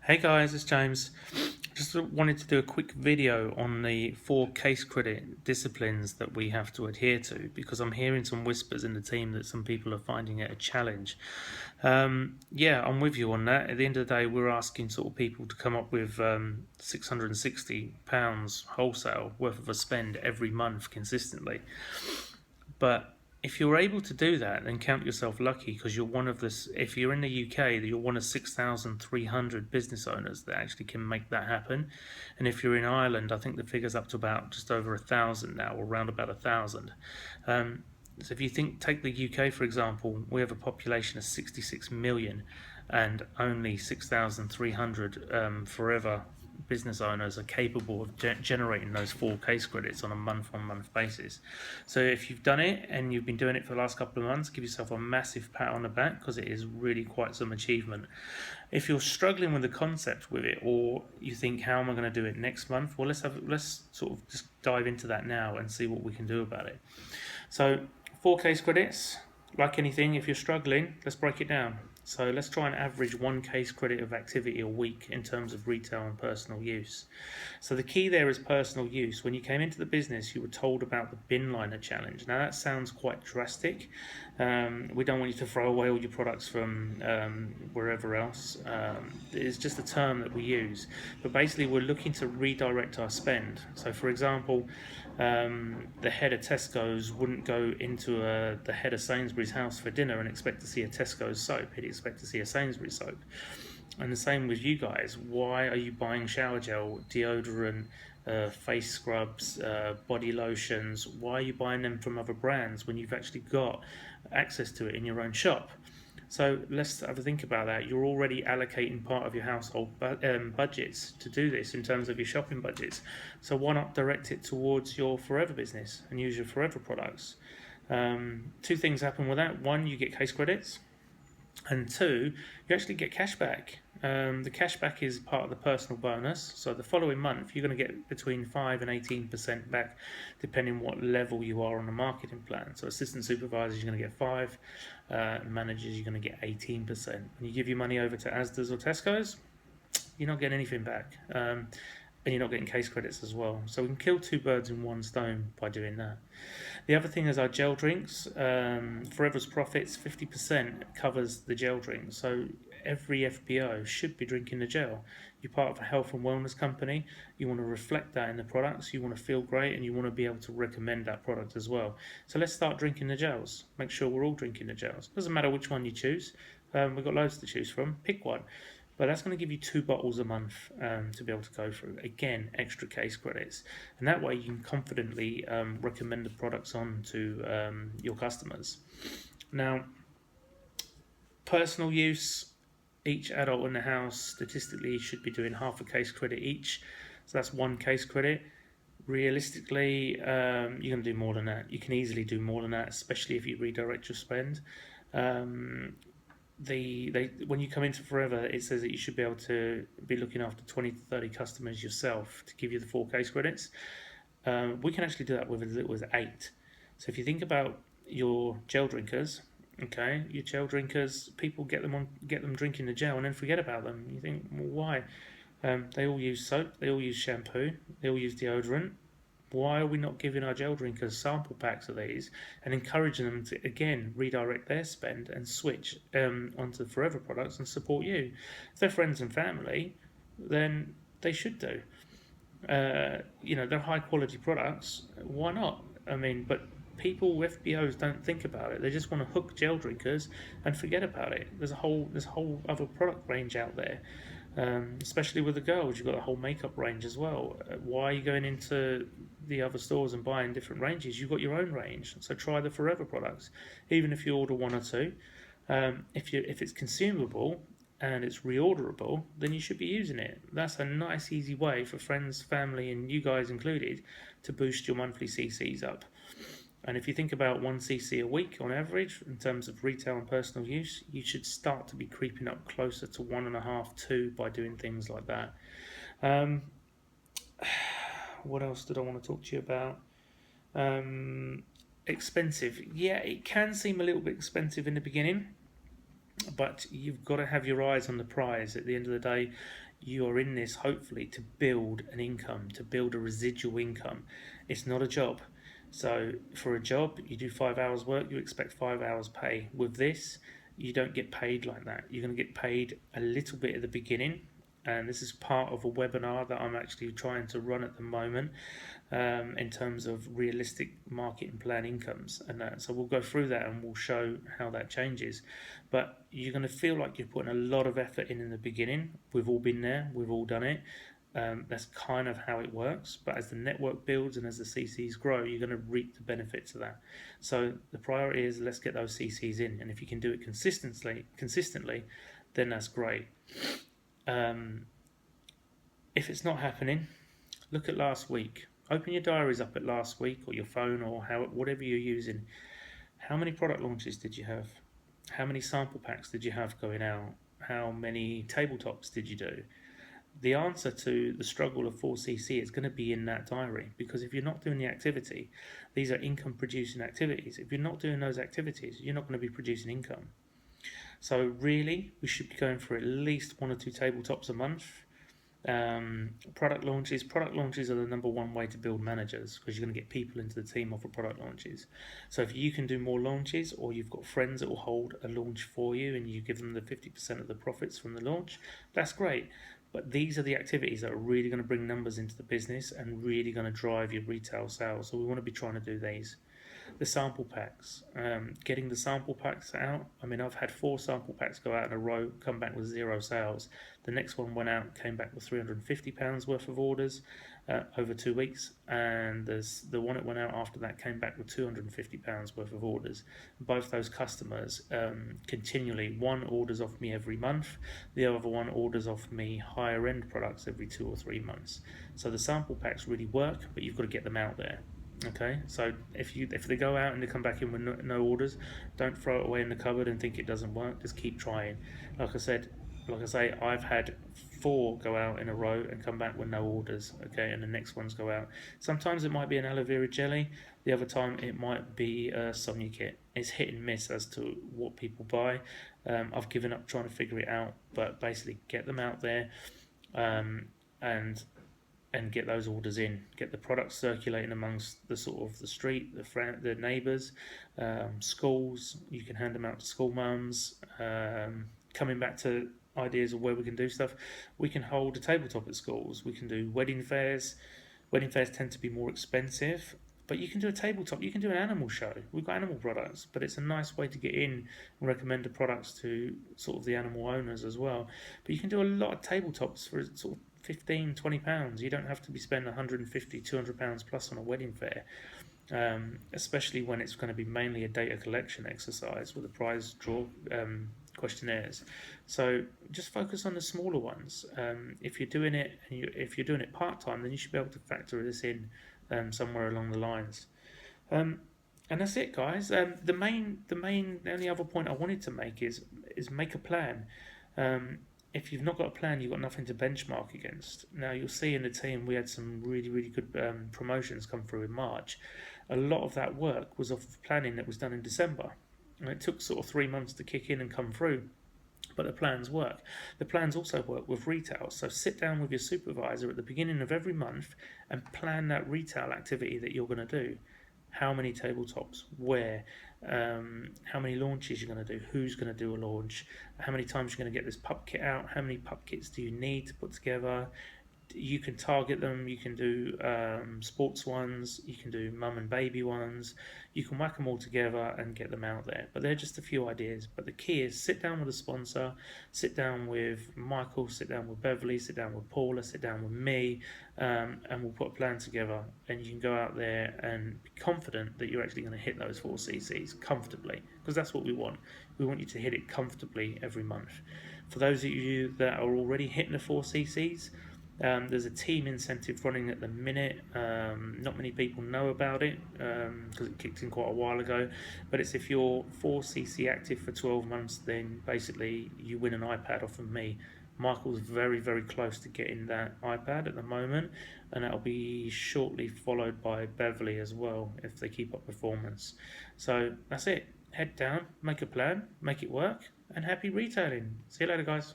Hey guys, it's James. Just wanted to do a quick video on the 4 case credit disciplines that we have to adhere to because I'm hearing some whispers in the team that some people are finding it a challenge. Yeah, I'm with you on that. At the end of the day, we're asking sort of people to come up with £660 wholesale worth of a spend every month consistently. But if you're able to do that, then count yourself lucky because you're one of the. If you're in the UK, you're one of 6,300 business owners that actually can make that happen. And if you're in Ireland, I think the figure's up to about just over 1,000 now, or around about 1,000. So if you take the UK for example, we have a population of 66 million, and only 6,300 forever business owners are capable of generating those 4 case credits on a month-on-month basis. So if you've done it and you've been doing it for the last couple of months, give yourself a massive pat on the back because it is really quite some achievement. If you're struggling with the concept with it, or you think, how am I going to do it next month? Well, let's sort of just dive into that now and see what we can do about it. So 4 case credits, like anything, if you're struggling, let's break it down. So let's try and average 1 case credit of activity a week in terms of retail and personal use. So the key there is personal use. When you came into the business, you were told about the bin liner challenge. Now that sounds quite drastic. We don't want you to throw away all your products from wherever else. It's just a term that we use. But basically we're looking to redirect our spend. So for example, the head of Tesco's wouldn't go into the head of Sainsbury's house for dinner and expect to see a Tesco's soap. He'd expect to see a Sainsbury's soap. And the same with you guys. Why are you buying shower gel, deodorant, face scrubs, body lotions? Why are you buying them from other brands when you've actually got access to it in your own shop? So let's have a think about that. You're already allocating part of your household budgets to do this in terms of your shopping budgets. So why not direct it towards your Forever business and use your Forever products? 2 things happen with that. 1, you get case credits, and 2, you actually get cash back. The cash back is part of the personal bonus. So the following month, you're going to get between 5 and 18% back, depending what level you are on the marketing plan. So assistant supervisors, you're going to get 5, managers, you're going to get 18%. When you give your money over to Asda's or Tesco's, you're not getting anything back. And you're not getting case credits as well. So we can kill 2 birds in 1 stone by doing that. The other thing is our gel drinks. Forever's profits, 50% covers the gel drinks. So every FBO should be drinking the gel. You're part of a health and wellness company. You want to reflect that in the products. You want to feel great, and you want to be able to recommend that product as well. So let's start drinking the gels. Make sure we're all drinking the gels. Doesn't matter which one you choose. We've got loads to choose from. Pick one. But that's going to give you 2 bottles a month to be able to go through. Again, extra case credits. And that way you can confidently recommend the products on to your customers. Now, personal use, each adult in the house statistically should be doing half a case credit each. So that's 1 case credit. Realistically, you're going to do more than that. You can easily do more than that, especially if you redirect your spend. When you come into Forever, it says that you should be able to be looking after 20 to 30 customers yourself to give you the 4 case credits. We can actually do that with as little as 8. So if you think about your gel drinkers, okay, your gel drinkers, people get them drinking the gel and then forget about them. You think, well, why? They all use soap, they all use shampoo, they all use deodorant. Why are we not giving our gel drinkers sample packs of these and encouraging them to, again, redirect their spend and switch onto the Forever products and support you? If they're friends and family, then they should do. They're high quality products. Why not? I mean, but people, FBOs, don't think about it. They just want to hook gel drinkers and forget about it. There's a whole other product range out there. Especially with the girls, you've got a whole makeup range as well. Why are you going into the other stores and buying different ranges? You've got your own range, so try the Forever products, even if you order 1 or 2. If it's consumable and it's reorderable, then you should be using it. That's a nice, easy way for friends, family, and you guys included to boost your monthly CCs up. And if you think about 1 cc a week on average in terms of retail and personal use, you should start to be creeping up closer to 1.5, 2 by doing things like that. What else did I want to talk to you about? Expensive. Yeah, it can seem a little bit expensive in the beginning. But you've got to have your eyes on the prize. At the end of the day, you are in this hopefully to build an income, to build a residual income. It's not a job. So for a job, you do 5 hours work, you expect 5 hours pay. With this, you don't get paid like that. You're going to get paid a little bit at the beginning. And this is part of a webinar that I'm actually trying to run at the moment, in terms of realistic market and plan incomes and that. So we'll go through that and we'll show how that changes. But you're going to feel like you're putting a lot of effort in the beginning. We've all been there, we've all done it. That's kind of how it works. But as the network builds and as the CCs grow, you're going to reap the benefits of that. So the priority is let's get those CCs in, and if you can do it consistently, then that's great. If it's not happening, look at last week. Open your diaries up at last week, or your phone, or whatever you're using. How many product launches did you have? How many sample packs did you have going out? How many tabletops did you do? The answer to the struggle of 4cc is going to be in that diary, because if you're not doing the activity, these are income producing activities. If you're not doing those activities, you're not going to be producing income. So really, we should be going for at least 1 or 2 tabletops a month. Product launches are the number one way to build managers, because you're going to get people into the team off of product launches. So if you can do more launches, or you've got friends that will hold a launch for you and you give them the 50% of the profits from the launch, that's great. But these are the activities that are really going to bring numbers into the business and really going to drive your retail sales. So we want to be trying to do these. The sample packs, getting the sample packs out. I mean, I've had 4 sample packs go out in a row, come back with 0 sales. The next one went out, came back with £350 worth of orders over 2 weeks, and the one that went out after that came back with £250 worth of orders. Both those customers continually, one orders off me every month, the other one orders off me higher end products every 2 or 3 months. So the sample packs really work, but you've got to get them out there. Okay, so if they go out and they come back in with no orders, don't throw it away in the cupboard and think it doesn't work. Just keep trying. Like I say, I've had 4 go out in a row and come back with no orders. Okay, and the next ones go out. Sometimes it might be an aloe vera jelly. The other time it might be a Sonia kit. It's hit and miss as to what people buy. I've given up trying to figure it out, but basically get them out there, and get those orders in, get the products circulating amongst the sort of the street, the neighbours, schools. You can hand them out to school mums. Coming back to ideas of where we can do stuff, we can hold a tabletop at schools. We can do wedding fairs. Wedding fairs tend to be more expensive, but you can do a tabletop. You can do an animal show. We've got animal products, but it's a nice way to get in and recommend the products to sort of the animal owners as well. But you can do a lot of tabletops for sort of £15-20. You don't have to be spending £150-200 plus on a wedding fair, especially when it's going to be mainly a data collection exercise with a prize draw questionnaires. So just focus on the smaller ones. If you're doing it if you're doing it part-time, then you should be able to factor this in somewhere along the lines. And that's it, guys. The only other point I wanted to make is make a plan. If you've not got a plan, you've got nothing to benchmark against. Now, you'll see in the team we had some really, really good promotions come through in March. A lot of that work was off of planning that was done in December. And it took sort of 3 months to kick in and come through. But the plans work. The plans also work with retail. So sit down with your supervisor at the beginning of every month and plan that retail activity that you're going to do. How many tabletops, where, how many launches you're going to do, who's going to do a launch, how many times you're going to get this pup kit out, how many pup kits do you need to put together. You can target them, you can do sports ones, you can do mum and baby ones, you can whack them all together and get them out there. But they're just a few ideas. But the key is sit down with a sponsor, sit down with Michael, sit down with Beverly, sit down with Paula, sit down with me, and we'll put a plan together, and you can go out there and be confident that you're actually going to hit those 4ccs comfortably, because that's what we want. We want you to hit it comfortably every month. For those of you that are already hitting the 4ccs, there's a team incentive running at the minute. Not many people know about it because it kicked in quite a while ago, but it's if you're 4cc active for 12 months, then basically you win an iPad off of me. Michael's very, very close to getting that iPad at the moment, and that'll be shortly followed by Beverly as well if they keep up performance. So that's it. Head down, make a plan, make it work, and happy retailing. See you later, guys.